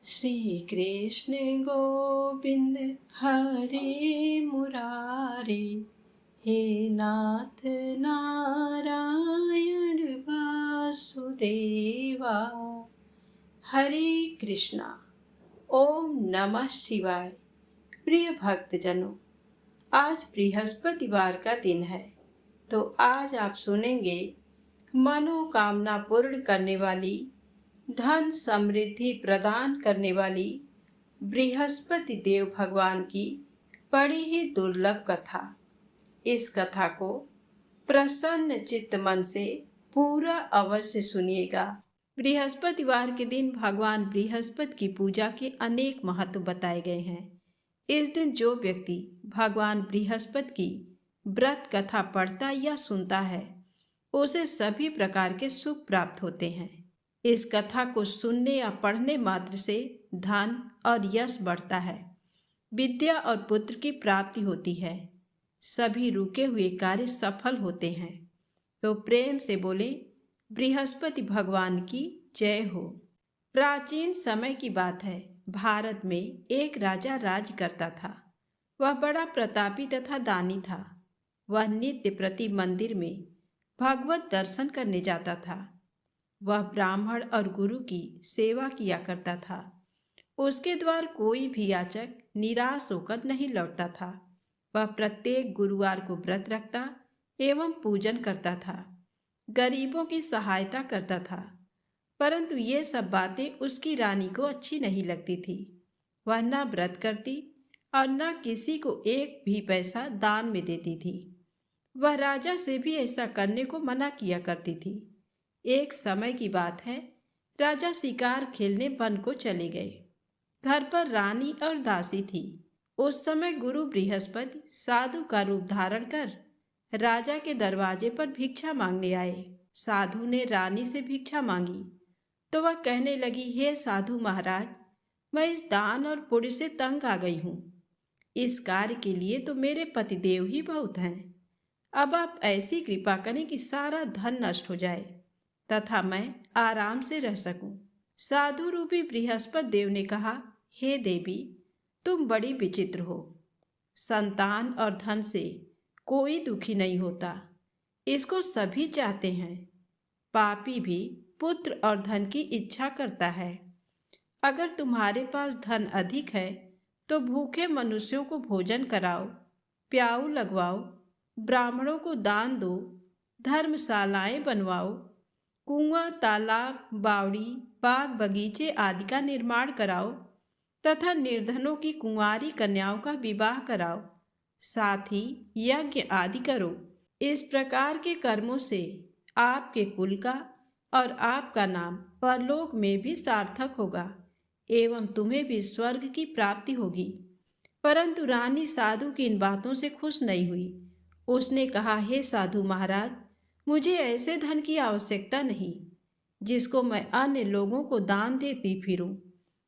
श्री कृष्ण गोविंद हरे मुरारे, हे नाथ नारायण वासुदेवा। हरे कृष्णा। ओम नमः शिवाय। प्रिय भक्तजनों, आज बृहस्पतिवार का दिन है, तो आज आप सुनेंगे मनोकामना पूर्ण करने वाली, धन समृद्धि प्रदान करने वाली बृहस्पति देव भगवान की बड़ी ही दुर्लभ कथा। इस कथा को प्रसन्न चित्त मन से पूरा अवश्य सुनिएगा। बृहस्पतिवार के दिन भगवान बृहस्पति की पूजा के अनेक महत्व बताए गए हैं। इस दिन जो व्यक्ति भगवान बृहस्पति की व्रत कथा पढ़ता या सुनता है, उसे सभी प्रकार के सुख प्राप्त होते हैं। इस कथा को सुनने या पढ़ने मात्र से धन और यश बढ़ता है, विद्या और पुत्र की प्राप्ति होती है, सभी रुके हुए कार्य सफल होते हैं। तो प्रेम से बोले, बृहस्पति भगवान की जय हो। प्राचीन समय की बात है। भारत में एक राजा राज करता था। वह बड़ा प्रतापी तथा दानी था। वह नित्य प्रति मंदिर में भगवत दर्शन करने जाता था। वह ब्राह्मण और गुरु की सेवा किया करता था। उसके द्वार कोई भी याचक निराश होकर नहीं लौटता था। वह प्रत्येक गुरुवार को व्रत रखता एवं पूजन करता था, गरीबों की सहायता करता था। परंतु ये सब बातें उसकी रानी को अच्छी नहीं लगती थी। वह न व्रत करती और न किसी को एक भी पैसा दान में देती थी। वह राजा से भी ऐसा करने को मना किया करती थी। एक समय की बात है, राजा शिकार खेलने वन को चले गए। घर पर रानी और दासी थी। उस समय गुरु बृहस्पति साधु का रूप धारण कर राजा के दरवाजे पर भिक्षा मांगने आए। साधु ने रानी से भिक्षा मांगी तो वह कहने लगी, हे साधु महाराज, मैं इस दान और पुण्य से तंग आ गई हूँ। इस कार्य के लिए तो मेरे पतिदेव ही बहुत हैं। अब आप ऐसी कृपा करें कि सारा धन नष्ट हो जाए तथा मैं आराम से रह सकूं। साधु रूपी बृहस्पति देव ने कहा, हे देवी, तुम बड़ी विचित्र हो। संतान और धन से कोई दुखी नहीं होता, इसको सभी चाहते हैं। पापी भी पुत्र और धन की इच्छा करता है। अगर तुम्हारे पास धन अधिक है तो भूखे मनुष्यों को भोजन कराओ, प्याऊ लगवाओ, ब्राह्मणों को दान दो, धर्मशालाएं बनवाओ, कुआं, तालाब, बावड़ी, बाग बगीचे आदि का निर्माण कराओ तथा निर्धनों की कुंवारी कन्याओं का विवाह कराओ, साथ ही यज्ञ आदि करो। इस प्रकार के कर्मों से आपके कुल का और आपका नाम परलोक में भी सार्थक होगा एवं तुम्हें भी स्वर्ग की प्राप्ति होगी। परंतु रानी साधु की इन बातों से खुश नहीं हुई। उसने कहा, हे साधु महाराज, मुझे ऐसे धन की आवश्यकता नहीं जिसको मैं अन्य लोगों को दान देती फिरूं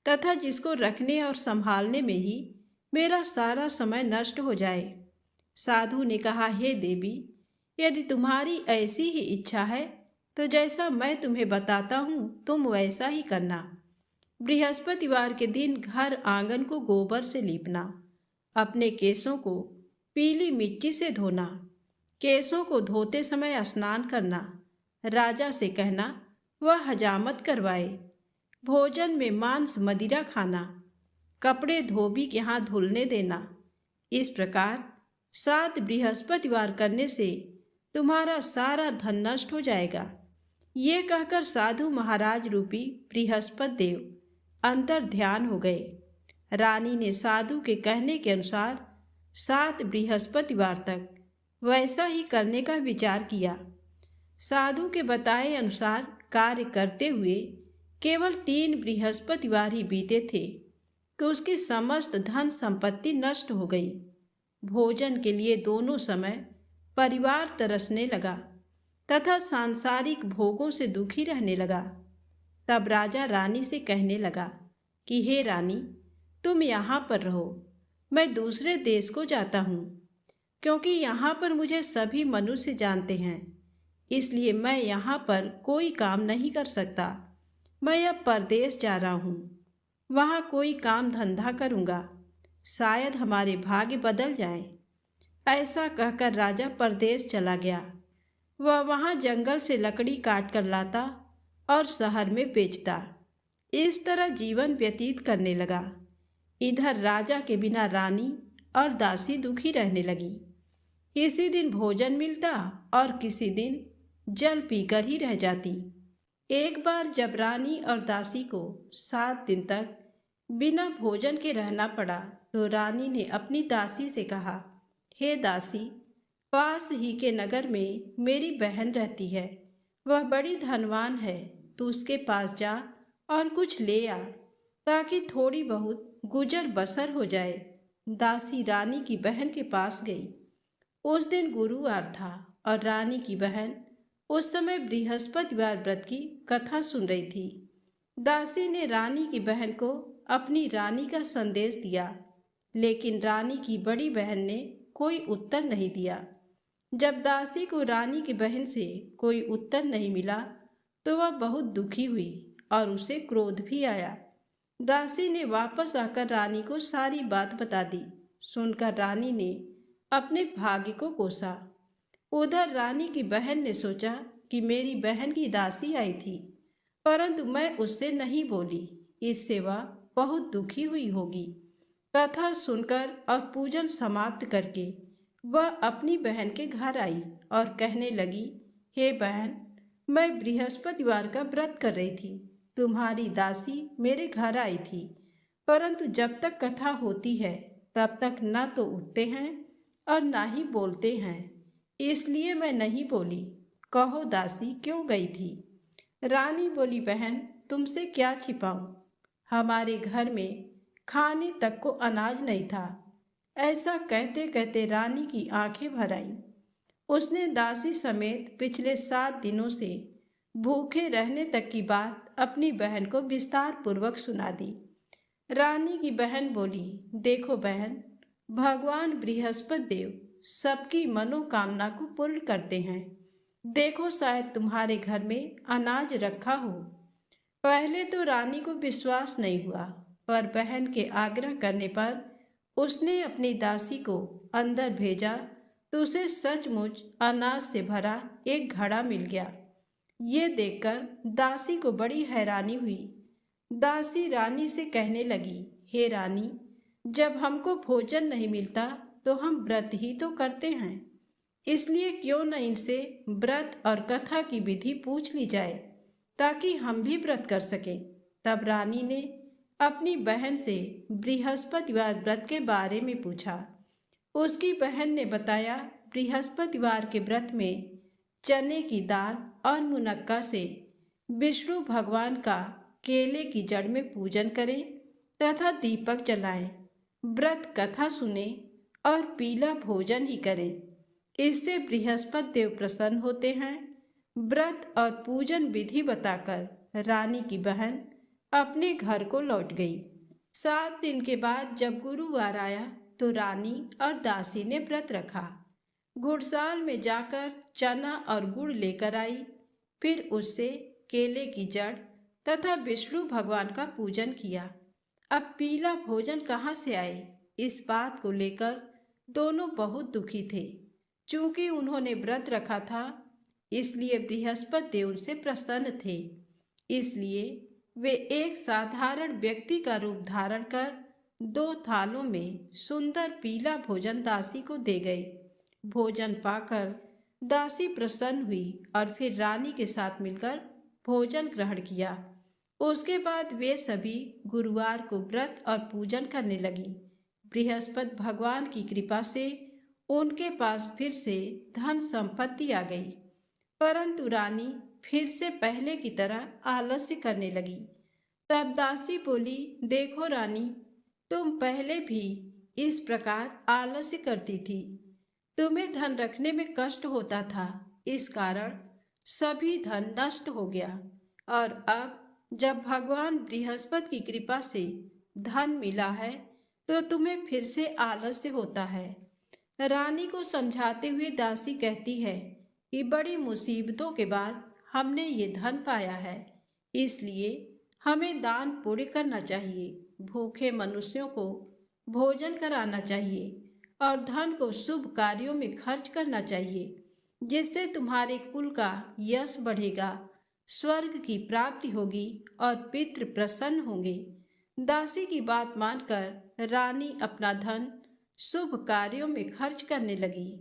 तथा जिसको रखने और संभालने में ही मेरा सारा समय नष्ट हो जाए। साधु ने कहा, हे देवी, यदि तुम्हारी ऐसी ही इच्छा है तो जैसा मैं तुम्हें बताता हूँ तुम वैसा ही करना। बृहस्पतिवार के दिन घर आंगन को गोबर से लीपना, अपने केसों को पीली मिट्टी से धोना, केसों को धोते समय स्नान करना, राजा से कहना वह हजामत करवाए, भोजन में मांस मदिरा खाना, कपड़े धोबी के हाथ धुलने देना। इस प्रकार 7 बृहस्पतिवार करने से तुम्हारा सारा धन नष्ट हो जाएगा। ये कहकर साधु महाराज रूपी बृहस्पति देव अंतर ध्यान हो गए। रानी ने साधु के कहने के अनुसार 7 बृहस्पतिवार तक वैसा ही करने का विचार किया। साधु के बताए अनुसार कार्य करते हुए केवल 3 बृहस्पतिवार ही बीते थे कि उसकी समस्त धन संपत्ति नष्ट हो गई। भोजन के लिए दोनों समय परिवार तरसने लगा तथा सांसारिक भोगों से दुखी रहने लगा। तब राजा रानी से कहने लगा कि हे रानी, तुम यहाँ पर रहो, मैं दूसरे देश को जाता हूँ, क्योंकि यहाँ पर मुझे सभी मनुष्य जानते हैं, इसलिए मैं यहाँ पर कोई काम नहीं कर सकता। मैं अब परदेश जा रहा हूँ। वहाँ कोई काम धंधा करूँगा, शायद हमारे भाग्य बदल जाए। ऐसा कहकर राजा परदेश चला गया। वह वहाँ जंगल से लकड़ी काट कर लाता और शहर में बेचता। इस तरह जीवन व्यतीत करने लगा। इधर राजा के बिना रानी और दासी दुखी रहने लगी। किसी दिन भोजन मिलता और किसी दिन जल पीकर ही रह जाती। एक बार जब रानी और दासी को 7 दिन तक बिना भोजन के रहना पड़ा, तो रानी ने अपनी दासी से कहा, हे दासी, पास ही के नगर में मेरी बहन रहती है। वह बड़ी धनवान है। तू उसके पास जा और कुछ ले आ, ताकि थोड़ी बहुत गुजर बसर हो जाए। दासी रानी की बहन के पास गई। उस दिन गुरुवार था और रानी की बहन उस समय बृहस्पतिवार व्रत की कथा सुन रही थी। दासी ने रानी की बहन को अपनी रानी का संदेश दिया, लेकिन रानी की बड़ी बहन ने कोई उत्तर नहीं दिया। जब दासी को रानी की बहन से कोई उत्तर नहीं मिला, तो वह बहुत दुखी हुई और उसे क्रोध भी आया। दासी ने वापस आकर रानी को सारी बात बता दी। सुनकर रानी ने अपने भाग्य को कोसा। उधर रानी की बहन ने सोचा कि मेरी बहन की दासी आई थी, परंतु मैं उससे नहीं बोली, इससे वह बहुत दुखी हुई होगी। कथा सुनकर और पूजन समाप्त करके वह अपनी बहन के घर आई और कहने लगी, हे बहन, मैं बृहस्पतिवार का व्रत कर रही थी। तुम्हारी दासी मेरे घर आई थी, परंतु जब तक कथा होती है तब तक न तो उठते हैं और ना ही बोलते हैं, इसलिए मैं नहीं बोली। कहो दासी, क्यों गई थी? रानी बोली, बहन, तुमसे क्या छिपाऊं? हमारे घर में खाने तक को अनाज नहीं था। ऐसा कहते कहते रानी की आंखें भर आईं। उसने दासी समेत पिछले 7 दिनों से भूखे रहने तक की बात अपनी बहन को विस्तार पूर्वक सुना दी। रानी की बहन बोली, देखो बहन, भगवान बृहस्पति देव सबकी मनोकामना को पूर्ण करते हैं। देखो, शायद तुम्हारे घर में अनाज रखा हो। पहले तो रानी को विश्वास नहीं हुआ, पर बहन के आग्रह करने पर उसने अपनी दासी को अंदर भेजा तो उसे सचमुच अनाज से भरा एक घड़ा मिल गया। ये देखकर दासी को बड़ी हैरानी हुई। दासी रानी से कहने लगी, हे रानी, जब हमको भोजन नहीं मिलता तो हम व्रत ही तो करते हैं, इसलिए क्यों न इनसे व्रत और कथा की विधि पूछ ली जाए, ताकि हम भी व्रत कर सकें। तब रानी ने अपनी बहन से बृहस्पतिवार व्रत के बारे में पूछा। उसकी बहन ने बताया, बृहस्पतिवार के व्रत में चने की दाल और मुनक्का से विष्णु भगवान का केले की जड़ में पूजन करें तथा दीपक जलाएं, व्रत कथा सुने और पीला भोजन ही करें। इससे बृहस्पति देव प्रसन्न होते हैं। व्रत और पूजन विधि बताकर रानी की बहन अपने घर को लौट गई। 7 दिन के बाद जब गुरुवार आया तो रानी और दासी ने व्रत रखा। गुड़साल में जाकर चना और गुड़ लेकर आई, फिर उससे केले की जड़ तथा विष्णु भगवान का पूजन किया। अब पीला भोजन कहाँ से आए, इस बात को लेकर दोनों बहुत दुखी थे। चूंकि उन्होंने व्रत रखा था, इसलिए बृहस्पति देव उनसे प्रसन्न थे। इसलिए वे एक साधारण व्यक्ति का रूप धारण कर 2 थालों में सुंदर पीला भोजन दासी को दे गए। भोजन पाकर दासी प्रसन्न हुई और फिर रानी के साथ मिलकर भोजन ग्रहण किया। उसके बाद वे सभी गुरुवार को व्रत और पूजन करने लगी। बृहस्पति भगवान की कृपा से उनके पास फिर से धन संपत्ति आ गई, परंतु रानी फिर से पहले की तरह आलस्य करने लगी। तब दासी बोली, देखो रानी, तुम पहले भी इस प्रकार आलस्य करती थी। तुम्हें धन रखने में कष्ट होता था, इस कारण सभी धन नष्ट हो गया, और अब जब भगवान बृहस्पति की कृपा से धन मिला है तो तुम्हें फिर से आलस्य होता है। रानी को समझाते हुए दासी कहती है कि बड़ी मुसीबतों के बाद हमने ये धन पाया है, इसलिए हमें दान पुण्य करना चाहिए, भूखे मनुष्यों को भोजन कराना चाहिए और धन को शुभ कार्यों में खर्च करना चाहिए, जिससे तुम्हारे कुल का यश बढ़ेगा, स्वर्ग की प्राप्ति होगी और पितृ प्रसन्न होंगे। दासी की बात मानकर रानी अपना धन शुभ कार्यों में खर्च करने लगी,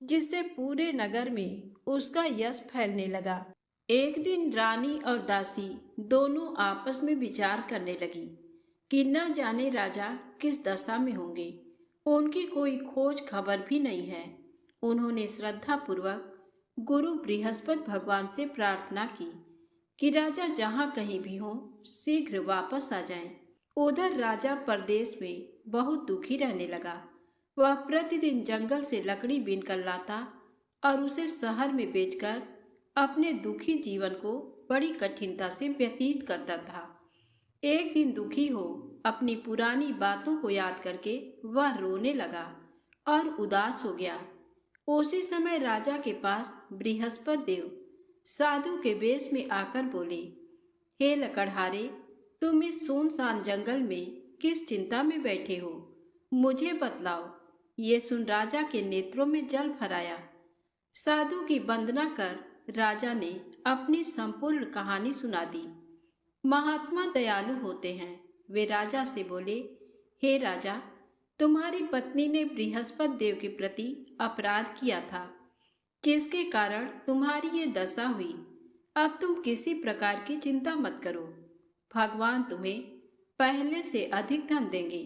जिससे पूरे नगर में उसका यश फैलने लगा। एक दिन रानी और दासी दोनों आपस में विचार करने लगी कि न जाने राजा किस दशा में होंगे। उनकी कोई खोज खबर भी नहीं है। उन्होंने श्रद्धा पूर्वक गुरु बृहस्पति भगवान से प्रार्थना की कि राजा जहाँ कहीं भी हो शीघ्र वापस आ जाएं। उधर राजा परदेश में बहुत दुखी रहने लगा। वह प्रतिदिन जंगल से लकड़ी बीनकर लाता और उसे शहर में बेचकर अपने दुखी जीवन को बड़ी कठिनता से व्यतीत करता था। एक दिन दुखी हो अपनी पुरानी बातों को याद करके वह रोने लगा और उदास हो गया। उसी समय राजा के पास बृहस्पति देव साधु के वेश में आकर बोले, हे लकड़हारे, तुम इस सुनसान जंगल में किस चिंता में बैठे हो, मुझे बतलाओ। ये सुन राजा के नेत्रों में जल भर आया। साधु की वंदना कर राजा ने अपनी संपूर्ण कहानी सुना दी। महात्मा दयालु होते हैं। वे राजा से बोले, हे राजा, तुम्हारी पत्नी ने बृहस्पति देव के प्रति अपराध किया था, जिसके कारण तुम्हारी ये दशा हुई। अब तुम किसी प्रकार की चिंता मत करो, भगवान तुम्हें पहले से अधिक धन देंगे।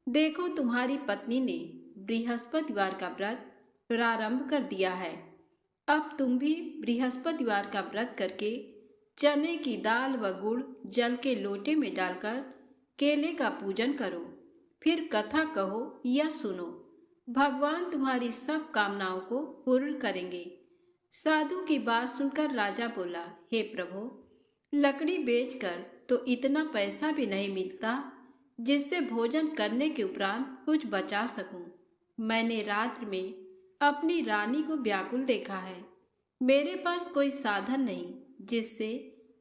देखो, तुम्हारी पत्नी ने बृहस्पतिवार का व्रत प्रारंभ कर दिया है। अब तुम भी बृहस्पतिवार का व्रत करके चने की दाल व गुड़ जल के लोटे में डालकर केले का पूजन करो, फिर कथा कहो या सुनो। भगवान तुम्हारी सब कामनाओं को पूर्ण करेंगे। साधु की बात सुनकर राजा बोला, हे प्रभु, लकड़ी बेचकर तो इतना पैसा भी नहीं मिलता जिससे भोजन करने के उपरांत कुछ बचा सकूं। मैंने रात्र में अपनी रानी को व्याकुल देखा है। मेरे पास कोई साधन नहीं जिससे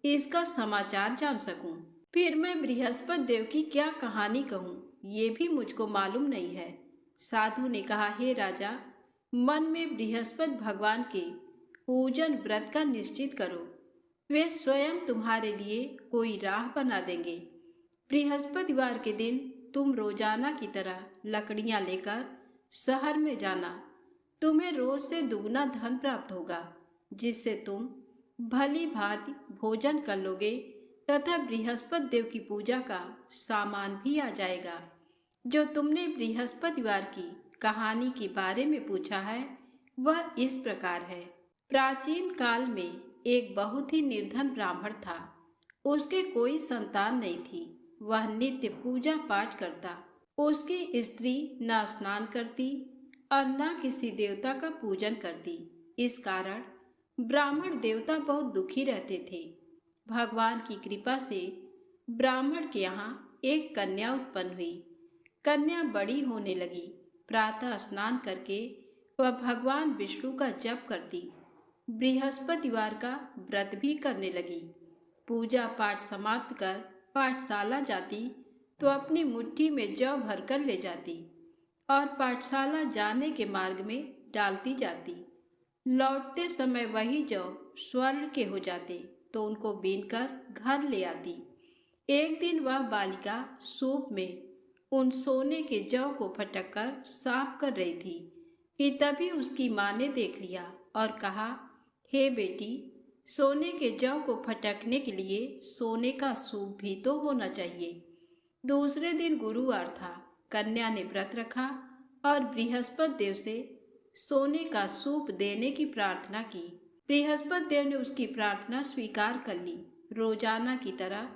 इसका समाचार जान सकूं। फिर मैं बृहस्पति देव की क्या कहानी कहूं, ये भी मुझको मालूम नहीं है। साधु ने कहा, हे राजा, मन में बृहस्पति भगवान के पूजन व्रत का निश्चित करो। वे स्वयं तुम्हारे लिए कोई राह बना देंगे। बृहस्पतिवार के दिन तुम रोजाना की तरह लकड़ियां लेकर शहर में जाना। तुम्हें रोज से दुगना धन प्राप्त होगा, जिससे तुम भली भांति भोजन कर लोगे तथा बृहस्पति देव की पूजा का सामान भी आ जाएगा। जो तुमने बृहस्पतिवार की कहानी के बारे में पूछा है वह इस प्रकार है। प्राचीन काल में एक बहुत ही निर्धन ब्राह्मण था। उसके कोई संतान नहीं थी। वह नित्य पूजा पाठ करता। उसकी स्त्री न स्नान करती और न किसी देवता का पूजन करती। इस कारण ब्राह्मण देवता बहुत दुखी रहते थे। भगवान की कृपा से ब्राह्मण के यहाँ एक कन्या उत्पन्न हुई। कन्या बड़ी होने लगी। प्रातः स्नान करके वह भगवान विष्णु का जप करती। बृहस्पतिवार का व्रत भी करने लगी। पूजा पाठ समाप्त कर पाठशाला जाती तो अपनी मुट्ठी में जौ भरकर ले जाती और पाठशाला जाने के मार्ग में डालती जाती। लौटते समय वही जौ स्वर्ण के हो जाते तो उनको बीनकर घर ले आती। एक दिन वह बालिका सूप में उन सोने के जौ को फटक कर साफ कर रही थी कि तभी उसकी माँ ने देख लिया और कहा, हे बेटी, सोने के जौ को फटकने के लिए सोने का सूप भी तो होना चाहिए। दूसरे दिन गुरुवार था। कन्या ने व्रत रखा और बृहस्पति देव से सोने का सूप देने की प्रार्थना की। बृहस्पति देव ने उसकी प्रार्थना स्वीकार कर ली। रोजाना की तरह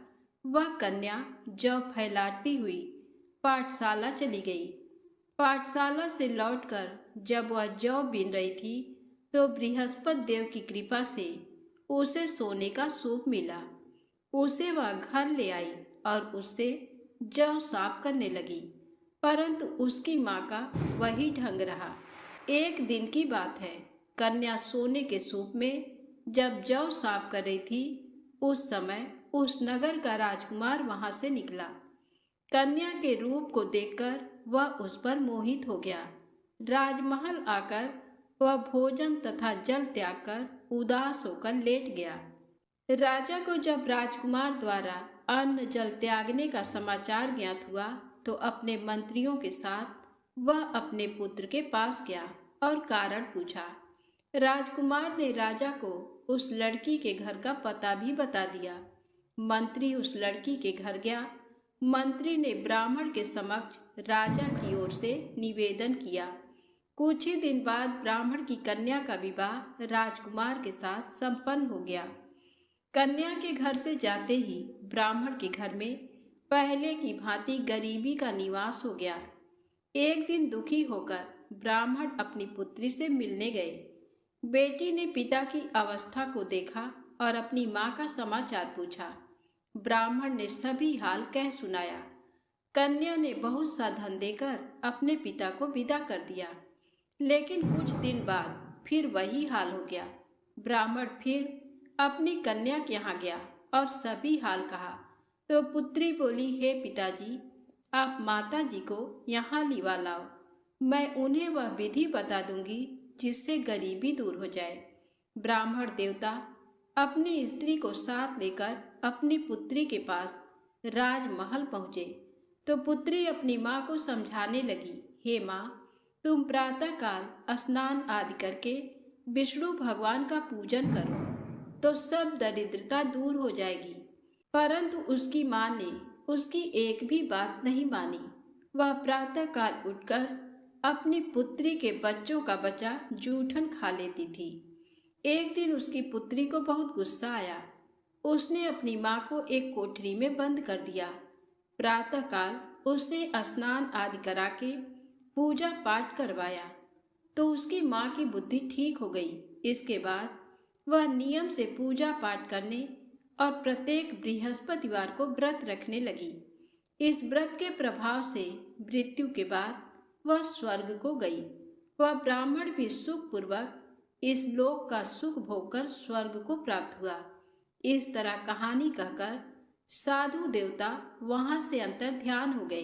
वह कन्या जौ फैलाती हुई पाठशाला चली गई। पाठशाला से लौटकर जब वह जौ बीन रही थी तो बृहस्पति देव की कृपा से उसे सोने का सूप मिला। उसे वह घर ले आई और उससे जौ साफ करने लगी, परंतु उसकी माँ का वही ढंग रहा। एक दिन की बात है, कन्या सोने के सूप में जब जौ साफ कर रही थी उस समय उस नगर का राजकुमार वहां से निकला। कन्या के रूप को देखकर वह उस पर मोहित हो गया। राजमहल आकर वह भोजन तथा जल त्याग कर उदास होकर लेट गया। राजा को जब राजकुमार द्वारा अन्न जल त्यागने का समाचार ज्ञात हुआ तो अपने मंत्रियों के साथ वह अपने पुत्र के पास गया और कारण पूछा। राजकुमार ने राजा को उस लड़की के घर का पता भी बता दिया। मंत्री उस लड़की के घर गया। मंत्री ने ब्राह्मण के समक्ष राजा की ओर से निवेदन किया। कुछ ही दिन बाद ब्राह्मण की कन्या का विवाह राजकुमार के साथ संपन्न हो गया। कन्या के घर से जाते ही ब्राह्मण के घर में पहले की भांति गरीबी का निवास हो गया। एक दिन दुखी होकर ब्राह्मण अपनी पुत्री से मिलने गए। बेटी ने पिता की अवस्था को देखा और अपनी माँ का समाचार पूछा। ब्राह्मण ने सभी हाल कह सुनाया। कन्या ने बहुत सा धन देकर अपने पिता को विदा कर दिया, लेकिन कुछ दिन बाद फिर वही हाल हो गया। ब्राह्मण फिर अपनी कन्या के यहाँ गया और सभी हाल कहा तो पुत्री बोली, हे पिताजी, आप माता जी को यहाँ लिवा लाओ। मैं उन्हें वह विधि बता दूंगी जिससे गरीबी दूर हो जाए। ब्राह्मण देवता अपनी स्त्री को साथ लेकर अपनी पुत्री के पास राजमहल पहुँचे तो पुत्री अपनी माँ को समझाने लगी, हे माँ, तुम प्रातःकाल स्नान आदि करके विष्णु भगवान का पूजन करो तो सब दरिद्रता दूर हो जाएगी। परंतु उसकी माँ ने उसकी एक भी बात नहीं मानी। वह प्रातःकाल उठकर अपनी पुत्री के बच्चों का बचा जूठन खा लेती थी। एक दिन उसकी पुत्री को बहुत गुस्सा आया। उसने अपनी माँ को एक कोठरी में बंद कर दिया। प्रातःकाल उसने स्नान आदि करा के पूजा पाठ करवाया तो उसकी माँ की बुद्धि ठीक हो गई। इसके बाद वह नियम से पूजा पाठ करने और प्रत्येक बृहस्पतिवार को व्रत रखने लगी। इस व्रत के प्रभाव से मृत्यु के बाद वह स्वर्ग को गई। वह ब्राह्मण भी सुखपूर्वक इस लोक का सुख भोगकर स्वर्ग को प्राप्त हुआ। इस तरह कहानी कहकर साधु देवता वहां से अंतर ध्यान हो गए।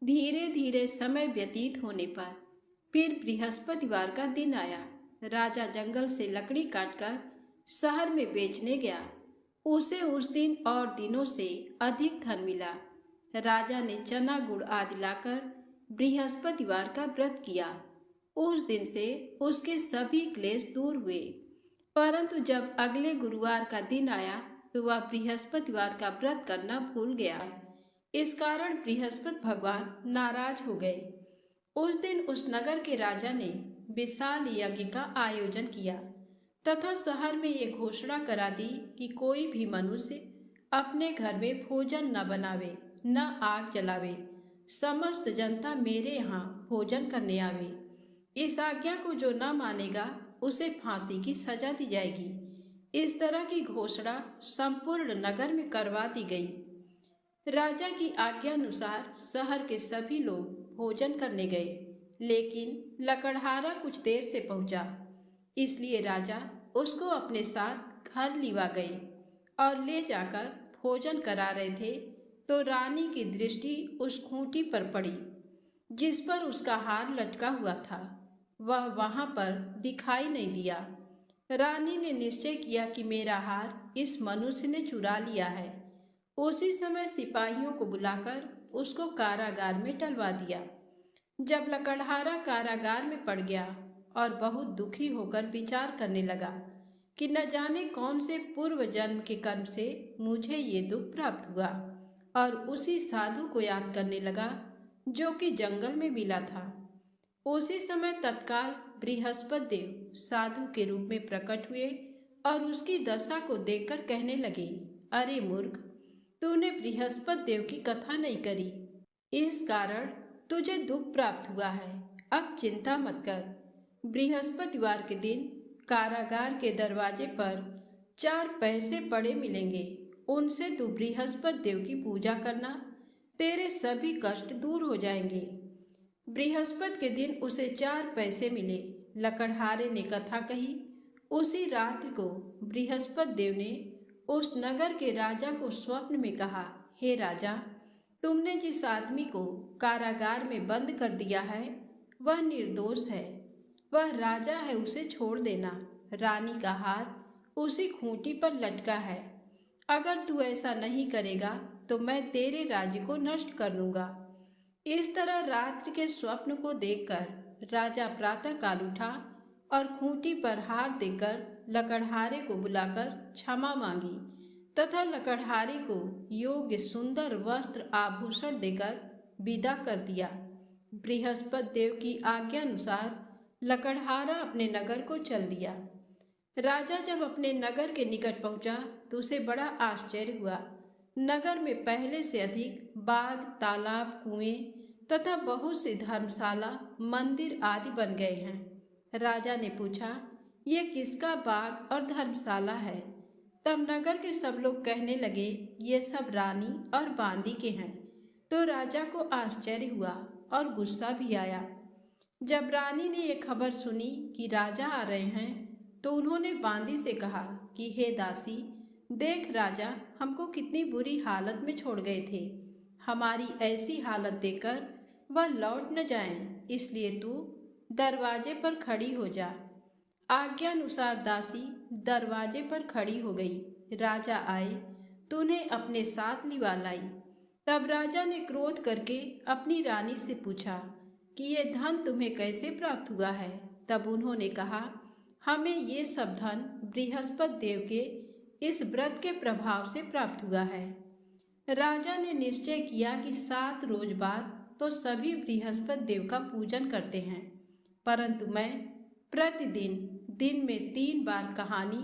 धीरे धीरे समय व्यतीत होने पर फिर बृहस्पतिवार का दिन आया। राजा जंगल से लकड़ी काटकर शहर में बेचने गया। उसे उस दिन और दिनों से अधिक धन मिला। राजा ने चना गुड़ आदि लाकर बृहस्पतिवार का व्रत किया। उस दिन से उसके सभी क्लेश दूर हुए। परंतु जब अगले गुरुवार का दिन आया तो वह बृहस्पतिवार का व्रत करना भूल गया। इस कारण बृहस्पति भगवान नाराज हो गए। उस दिन उस नगर के राजा ने विशाल यज्ञ का आयोजन किया तथा शहर में ये घोषणा करा दी कि कोई भी मनुष्य अपने घर में भोजन न बनावे, न आग जलावे। समस्त जनता मेरे यहाँ भोजन करने आवे। इस आज्ञा को जो न मानेगा उसे फांसी की सजा दी जाएगी। इस तरह की घोषणा संपूर्ण नगर में करवा दी गई। राजा की आज्ञा अनुसार शहर के सभी लोग भोजन करने गए, लेकिन लकड़हारा कुछ देर से पहुंचा। इसलिए राजा उसको अपने साथ घर लिवा गए और ले जाकर भोजन करा रहे थे तो रानी की दृष्टि उस खूंटी पर पड़ी जिस पर उसका हार लटका हुआ था। वह वहां पर दिखाई नहीं दिया। रानी ने निश्चय किया कि मेरा हार इस मनुष्य ने चुरा लिया है। उसी समय सिपाहियों को बुलाकर उसको कारागार में डलवा दिया। जब लकड़हारा कारागार में पड़ गया और बहुत दुखी होकर विचार करने लगा कि न जाने कौन से पूर्व जन्म के कर्म से मुझे ये दुख प्राप्त हुआ, और उसी साधु को याद करने लगा जो कि जंगल में मिला था। उसी समय तत्काल बृहस्पति देव साधु के रूप में प्रकट हुए और उसकी दशा को देखकर कहने लगे, अरे मूर्ख, तूने बृहस्पति देव की कथा नहीं करी, इस कारण तुझे दुख प्राप्त हुआ है। अब चिंता मत कर। बृहस्पतिवार के दिन कारागार के दरवाजे पर 4 पैसे पड़े मिलेंगे। उनसे तू बृहस्पति देव की पूजा करना, तेरे सभी कष्ट दूर हो जाएंगे। बृहस्पति के दिन उसे 4 पैसे मिले। लकड़हारे ने कथा कही। उसी रात्रि को बृहस्पति देव ने उस नगर के राजा को स्वप्न में कहा, हे राजा, तुमने जिस आदमी को कारागार में बंद कर दिया है वह निर्दोष है, वह राजा है, उसे छोड़ देना। रानी का हार उसी खूंटी पर लटका है। अगर तू ऐसा नहीं करेगा तो मैं तेरे राज्य को नष्ट कर लूंगा। इस तरह रात्रि के स्वप्न को देखकर राजा प्रातः काल उठा और खूंटी पर हार देकर लकड़हारे को बुलाकर क्षमा मांगी तथा लकड़हारे को योग्य सुंदर वस्त्र आभूषण देकर विदा कर दिया। बृहस्पति देव की आज्ञा अनुसार लकड़हारा अपने नगर को चल दिया। राजा जब अपने नगर के निकट पहुंचा तो उसे बड़ा आश्चर्य हुआ। नगर में पहले से अधिक बाग, तालाब, कुएं तथा बहुत सी धर्मशाला, मंदिर आदि बन गए हैं। राजा ने पूछा, ये किसका बाग और धर्मशाला है? तब नगर के सब लोग कहने लगे, ये सब रानी और बांदी के हैं। तो राजा को आश्चर्य हुआ और गुस्सा भी आया। जब रानी ने ये खबर सुनी कि राजा आ रहे हैं तो उन्होंने बांदी से कहा कि हे दासी, देख राजा हमको कितनी बुरी हालत में छोड़ गए थे। हमारी ऐसी हालत देखकर वह लौट न जाएं, इसलिए तू दरवाजे पर खड़ी हो जा। आज्ञा अनुसार दासी दरवाजे पर खड़ी हो गई। राजा आए तो उन्हें अपने साथ लिवा लाई। तब राजा ने क्रोध करके अपनी रानी से पूछा कि ये धन तुम्हें कैसे प्राप्त हुआ है? तब उन्होंने कहा, हमें ये सब धन बृहस्पति देव के इस व्रत के प्रभाव से प्राप्त हुआ है। राजा ने निश्चय किया कि 7 रोज बाद तो सभी बृहस्पति देव का पूजन करते हैं, परंतु मैं प्रतिदिन दिन में 3 बार कहानी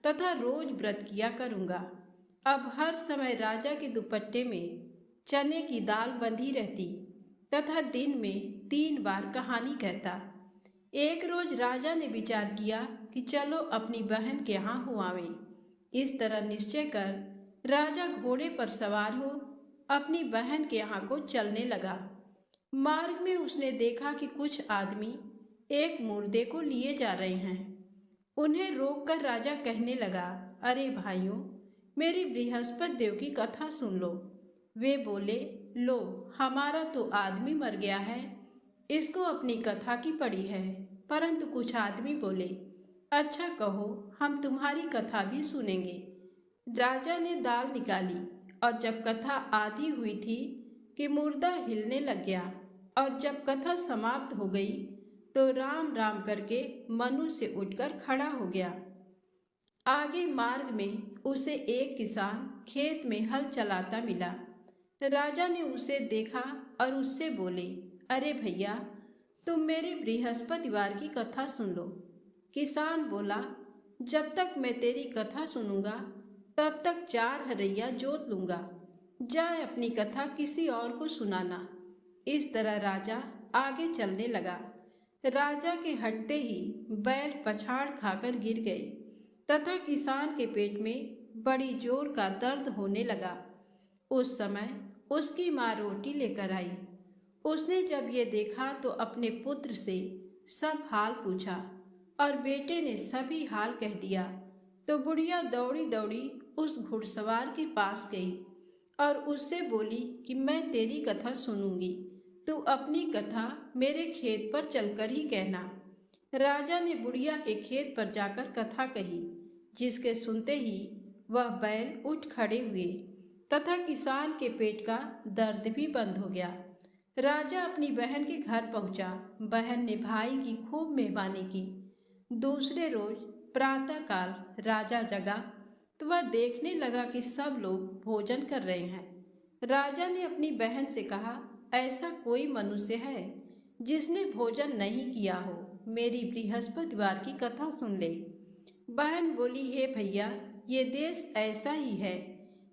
तथा रोज व्रत किया करूँगा। अब हर समय राजा के दुपट्टे में चने की दाल बंधी रहती तथा दिन में 3 बार कहानी कहता। एक रोज राजा ने विचार किया कि चलो अपनी बहन के यहाँ हो आवें। इस तरह निश्चय कर राजा घोड़े पर सवार हो अपनी बहन के यहाँ को चलने लगा। मार्ग में उसने देखा कि कुछ आदमी एक मुर्दे को लिए जा रहे हैं। उन्हें रोककर राजा कहने लगा, अरे भाइयों, मेरी बृहस्पति देव की कथा सुन लो। वे बोले, लो हमारा तो आदमी मर गया है, इसको अपनी कथा की पड़ी है। परंतु कुछ आदमी बोले, अच्छा कहो, हम तुम्हारी कथा भी सुनेंगे। राजा ने दाल निकाली और जब कथा आधी हुई थी कि मुर्दा हिलने लग गया, और जब कथा समाप्त हो गई तो राम राम करके मनुष्य उठकर खड़ा हो गया। आगे मार्ग में उसे एक किसान खेत में हल चलाता मिला। राजा ने उसे देखा और उससे बोले, अरे भैया, तुम मेरी बृहस्पतिवार की कथा सुन लो। किसान बोला, जब तक मैं तेरी कथा सुनूंगा तब तक 4 हरैया जोत लूंगा। जाए अपनी कथा किसी और को सुनाना। इस तरह राजा आगे चलने लगा। राजा के हटते ही बैल पछाड़ खाकर गिर गए तथा किसान के पेट में बड़ी जोर का दर्द होने लगा। उस समय उसकी माँ रोटी लेकर आई। उसने जब ये देखा तो अपने पुत्र से सब हाल पूछा और बेटे ने सभी हाल कह दिया। तो बुढ़िया दौड़ी दौड़ी उस घुड़सवार के पास गई और उससे बोली कि मैं तेरी कथा सुनूंगी, तू अपनी कथा मेरे खेत पर चलकर ही कहना। राजा ने बुढ़िया के खेत पर जाकर कथा कही, जिसके सुनते ही वह बैल उठ खड़े हुए तथा किसान के पेट का दर्द भी बंद हो गया। राजा अपनी बहन के घर पहुंचा। बहन ने भाई की खूब मेहमानी की। दूसरे रोज प्रातःकाल राजा जगा तो वह देखने लगा कि सब लोग भोजन कर रहे हैं। राजा ने अपनी बहन से कहा, ऐसा कोई मनुष्य है जिसने भोजन नहीं किया हो, मेरी बृहस्पतिवार की कथा सुन ले। बहन बोली, हे भैया, ये देश ऐसा ही है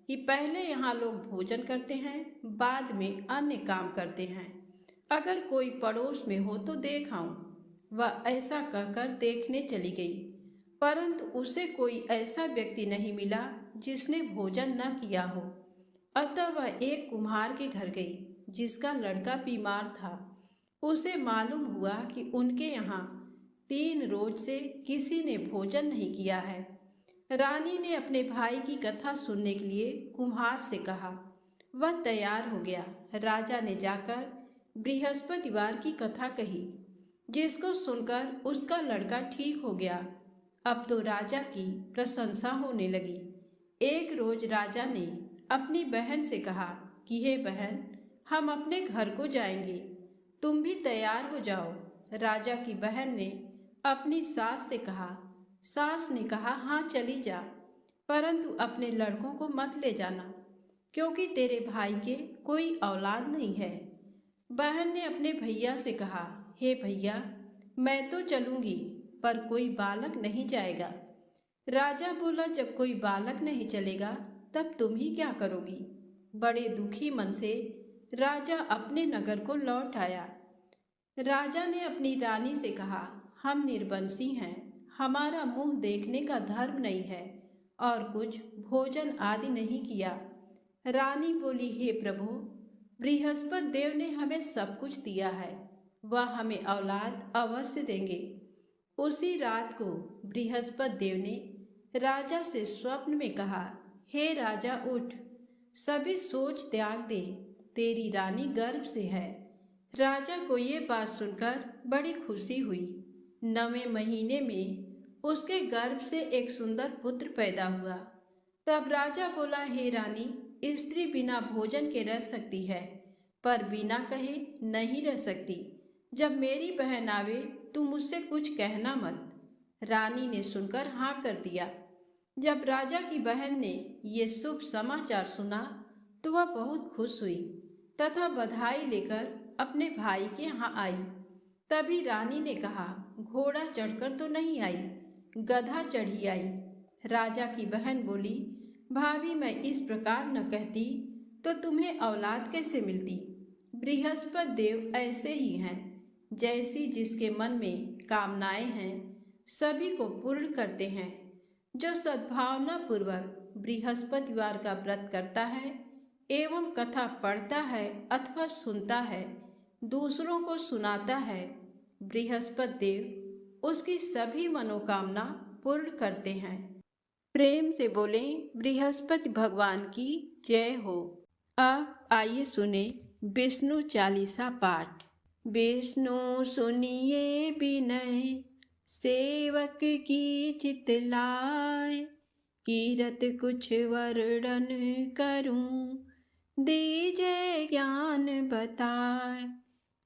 कि पहले यहाँ लोग भोजन करते हैं, बाद में अन्य काम करते हैं। अगर कोई पड़ोस में हो तो देख आऊं। वह ऐसा कहकर देखने चली गई, परंतु उसे कोई ऐसा व्यक्ति नहीं मिला जिसने भोजन न किया हो। अतः वह एक कुम्हार के घर गई जिसका लड़का बीमार था। उसे मालूम हुआ कि उनके यहाँ 3 रोज से किसी ने भोजन नहीं किया है। रानी ने अपने भाई की कथा सुनने के लिए कुम्हार से कहा। वह तैयार हो गया। राजा ने जाकर बृहस्पतिवार की कथा कही, जिसको सुनकर उसका लड़का ठीक हो गया। अब तो राजा की प्रशंसा होने लगी। एक रोज राजा ने अपनी बहन से कहा कि हे बहन, हम अपने घर को जाएंगे, तुम भी तैयार हो जाओ। राजा की बहन ने अपनी सास से कहा। सास ने कहा, हाँ चली जा, परंतु अपने लड़कों को मत ले जाना, क्योंकि तेरे भाई के कोई औलाद नहीं है। बहन ने अपने भैया से कहा, हे भैया, मैं तो चलूंगी, पर कोई बालक नहीं जाएगा। राजा बोला, जब कोई बालक नहीं चलेगा तब तुम ही क्या करोगी। बड़े दुखी मन से राजा अपने नगर को लौट आया। राजा ने अपनी रानी से कहा, हम निर्वंशी हैं, हमारा मुंह देखने का धर्म नहीं है और कुछ भोजन आदि नहीं किया। रानी बोली, हे प्रभु, बृहस्पति देव ने हमें सब कुछ दिया है, वह हमें औलाद अवश्य देंगे। उसी रात को बृहस्पति देव ने राजा से स्वप्न में कहा, हे राजा उठ, सभी सोच त्याग दे, तेरी रानी गर्भ से है। राजा को ये बात सुनकर बड़ी खुशी हुई। 9वें महीने में उसके गर्भ से एक सुंदर पुत्र पैदा हुआ। तब राजा बोला, हे रानी, स्त्री बिना भोजन के रह सकती है, पर बिना कहे नहीं रह सकती। जब मेरी बहन आवे तू मुझसे कुछ कहना मत। रानी ने सुनकर हाँ कर दिया। जब राजा की बहन ने ये शुभ समाचार सुना तो वह बहुत खुश हुई तथा बधाई लेकर अपने भाई के यहाँ आई। तभी रानी ने कहा, घोड़ा चढ़कर तो नहीं आई, गधा चढ़ी आई। राजा की बहन बोली, भाभी, मैं इस प्रकार न कहती तो तुम्हें औलाद कैसे मिलती। बृहस्पति देव ऐसे ही हैं, जैसी जिसके मन में कामनाएं हैं सभी को पूर्ण करते हैं। जो सद्भावना पूर्वक बृहस्पतिवार का व्रत करता है एवं कथा पढ़ता है अथवा सुनता है, दूसरों को सुनाता है, बृहस्पति देव उसकी सभी मनोकामना पूर्ण करते हैं। प्रेम से बोलें, बृहस्पति भगवान की जय हो। अब आइए सुने विष्णु चालीसा पाठ। विष्णु सुनिए विनय, सेवक की चित लाय, कीरत कुछ वर्णन करूं, दीजय ज्ञान बताए।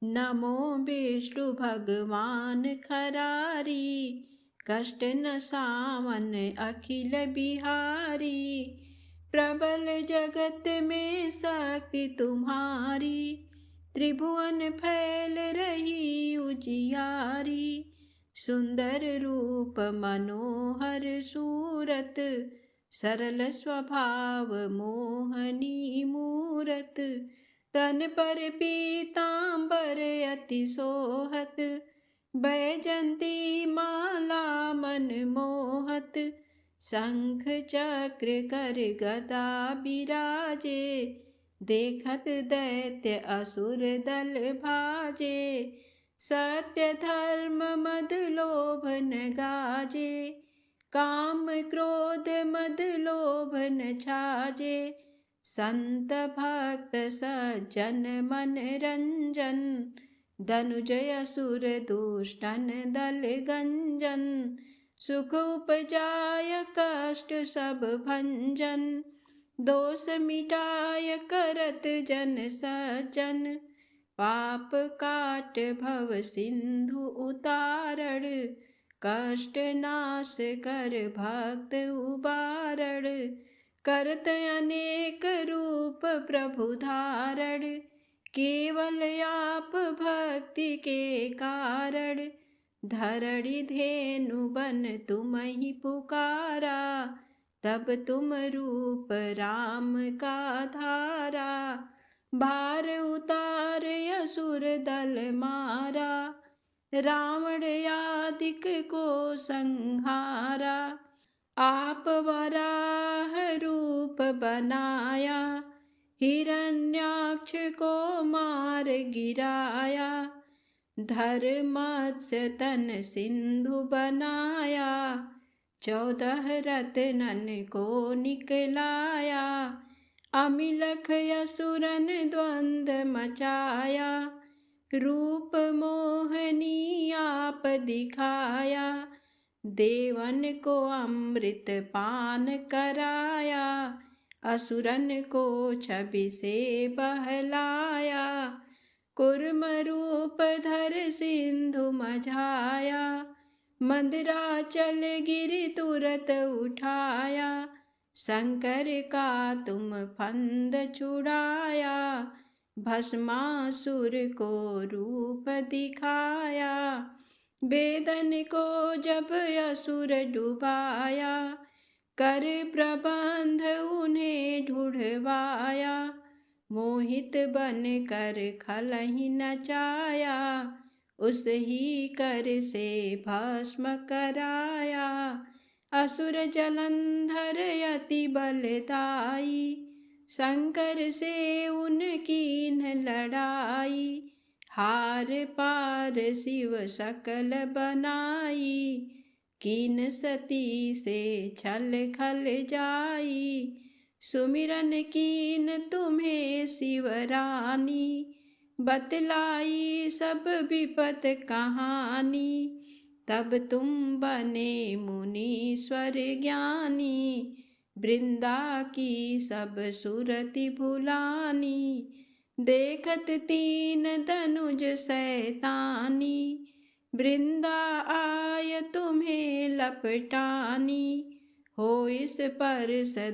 नमो विष्णु भगवान खरारी, कष्ट न सामन अखिल बिहारी। प्रबल जगत में शक्ति तुम्हारी, त्रिभुवन फैल रही उजियारी। सुंदर रूप मनोहर सूरत, सरल स्वभाव मोहनी मूरत। तन पर पीतांबर अति सोहत, बैजंती माला मन मोहत। शंख चक्र कर गदा बिराजे, देखत दैत्य असुर दल भाजे। सत्य धर्म मद लोभ न गाजे, काम क्रोध मद लोभ न छाजे। संत भक्त सज्जन मन रंजन, धनुजय असुर दुष्टन दल गंजन। सुख उपजाय कष्ट सब भंजन, दोष मिटाय करत जन सज्जन। पाप काट भव सिंधु उतारण, कष्ट नाश कर भक्त उबारण। करत अनेक रूप प्रभु धारण, केवल आप भक्ति के कारण। धरणी धेनु बन तुम ही पुकारा, तब तुम रूप राम का धारा। भार उतार असुर दल मारा, रावण आदिक को संहारा। आप वराह रूप बनाया, हिरण्याक्ष को मार गिराया। धर मत्स्य तन सिंधु बनाया, 14 रत्नन को निकलाया, अमिलख असुरन द्वंद मचाया, रूप मोहनी आप दिखाया, देवन को अमृत पान कराया, असुरन को छवि से बहलाया, कुर्म रूप धर सिंधु मझाया, मंदराचल गिरि तुरत उठाया, शंकर का तुम फंद छुड़ाया, भस्मासुर को रूप दिखाया, वेदन को जब असुर डुबाया, कर प्रबंध उन्हें ढूढ़वाया, मोहित बन कर खलहि नचाया, उस ही कर से भस्म कराया, असुर जलंधर अति बलदाई, शंकर से उनकी न लड़ाई, हार पार शिव सकल बनाई, कीन सती से छल खल जाई, सुमिरन कीन तुम्हें शिवरानी, बतलाई सब विपत कहानी, तब तुम बने मुनीश्वर ज्ञानी, वृंदा की सब सुरति भुलानी, देखत तीन धनुज शैतानी, वृंदा आय तुम्हें लपटानी, हो इस पर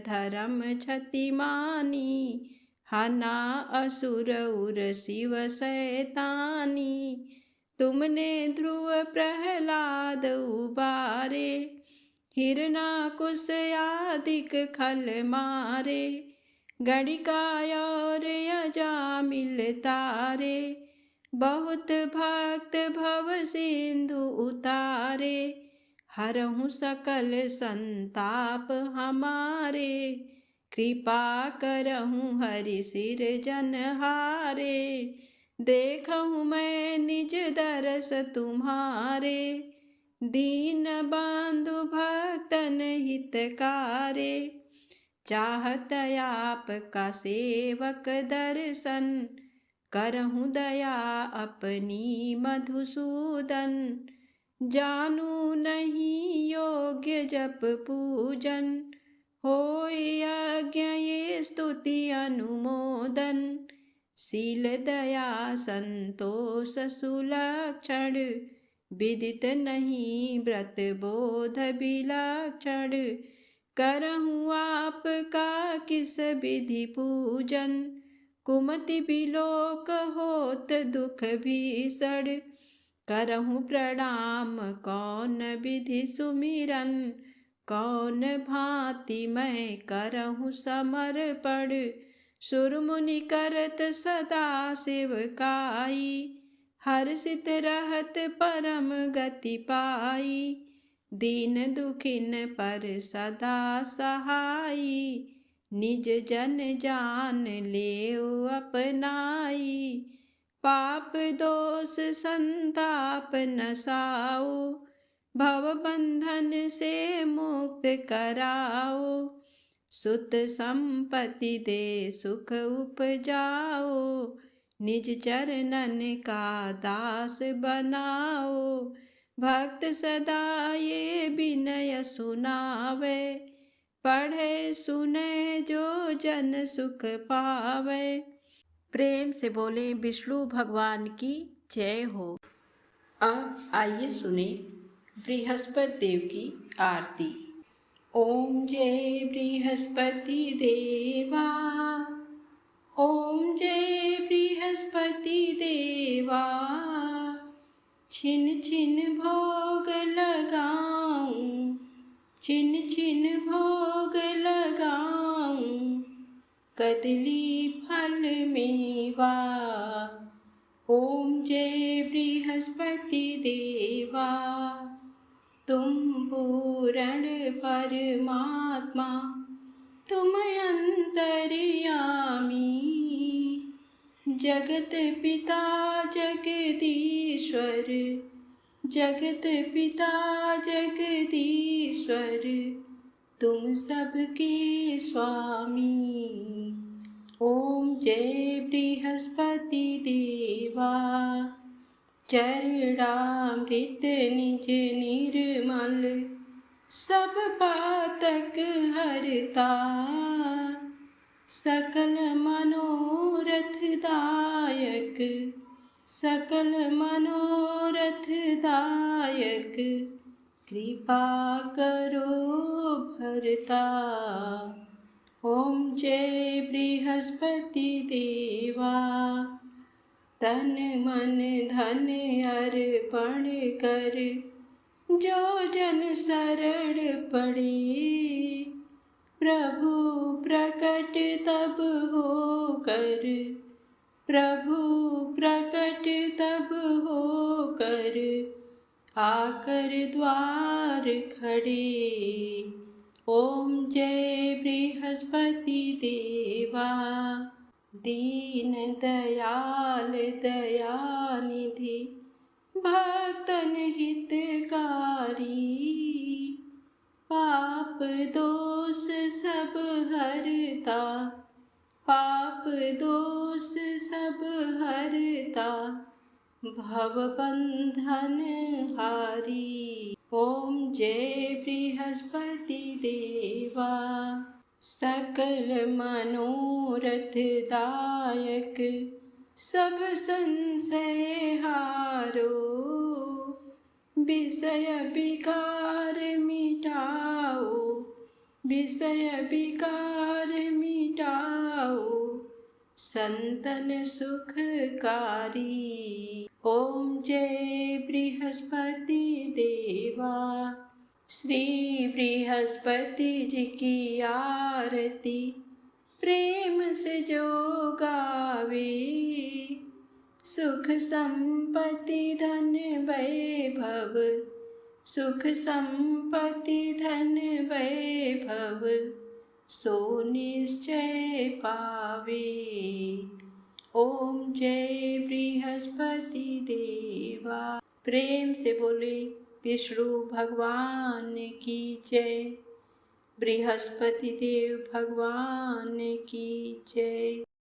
धर्म क्षतिमानी, हना असुर उर शिव शैतानी, तुमने ध्रुव प्रहलाद उबारे, हिरणाकुश आदिक खल मारे, गणिका और अजामिल तारे, बहुत भक्त भव सिंधु उतारे, हरहु सकल संताप हमारे, कृपा करहु हरि सिर जनहारे, देखहु मैं निज दरस तुम्हारे, दीन बंधु भक्तन हितकारे, चाहत आप का सेवक दर्शन, करहु दया अपनी मधुसूदन, जानू नहीं योग्य जप पूजन, होय यज्ञ ये स्तुति अनुमोदन, शील दया संतोष सुलक्षण, विदित नहीं व्रत बोध विलक्षण, करहु आपका किस विधि पूजन, कुमति बिलोक होत दुख भीषण, करहु प्रणाम कौन विधि सुमिरन, कौन भांति मैं करहु समर्पण, सुरमुनि करत सदा सेवकाई, हर्षित रहत परम गति पाई, दीन दुखिन पर सदा सहाई, निज जन जान लेओ अपनाई, पाप दोष संताप नसाओ, भव बंधन से मुक्त कराओ, सुत संपत्ति दे सुख उपजाओ, निज चरणन का दास बनाओ, भक्त सदा ये विनय सुनावे, पढ़े सुने जो जन सुख पावे। प्रेम से बोले विष्णु भगवान की जय हो। अब आइए सुने बृहस्पति देव की आरती। ओम जय बृहस्पति देवा, ओम जय बृहस्पति देवा, छिन छिन भोग लगाऊं, छिन छिन भोग लगाऊं, कदली फल मेवा। ओम जय बृहस्पति देवा, तुम पूर्ण परमात्मा, तुम अंतर्यामी, जगत पिता जगदीश्वर, जगत पिता जगदीश्वर तुम सबके स्वामी। ओम जय बृहस्पति देवा, चरणामृत निज निर्मल सब पातक हरता। सकल मनोरथ दायक, सकल मनोरथ दायक, कृपा करो भरता। ओम जय बृहस्पति देवा, तन मन धन अर्पण कर जो जन शरण पड़े। प्रभु प्रकट तब हो कर, प्रभु प्रकट तब हो कर, आकर द्वार खड़े। ओम जय बृहस्पति देवा, दीन दयाल दयानिधि भक्तन हितकारी। पाप दोष सब हरता, पाप दोष सब हरता, भव बंधन हारी। ओम जय बृहस्पति देवा, सकल मनोरथ दायक, सब संशय हारो। विषय विकार मिटाओ, विषय विकार मिटाओ, संतन सुखकारी। ओम जय बृहस्पति देवा, श्री बृहस्पति जी की आरती प्रेम से जो गावे। सुख संपत्ति धन वैभव, सुख संपत्ति धन वैभव, सो निश्चय पावे। ओम जय बृहस्पति देवा। प्रेम से बोले विष्णु भगवान की जय, बृहस्पति देव भगवान की जय।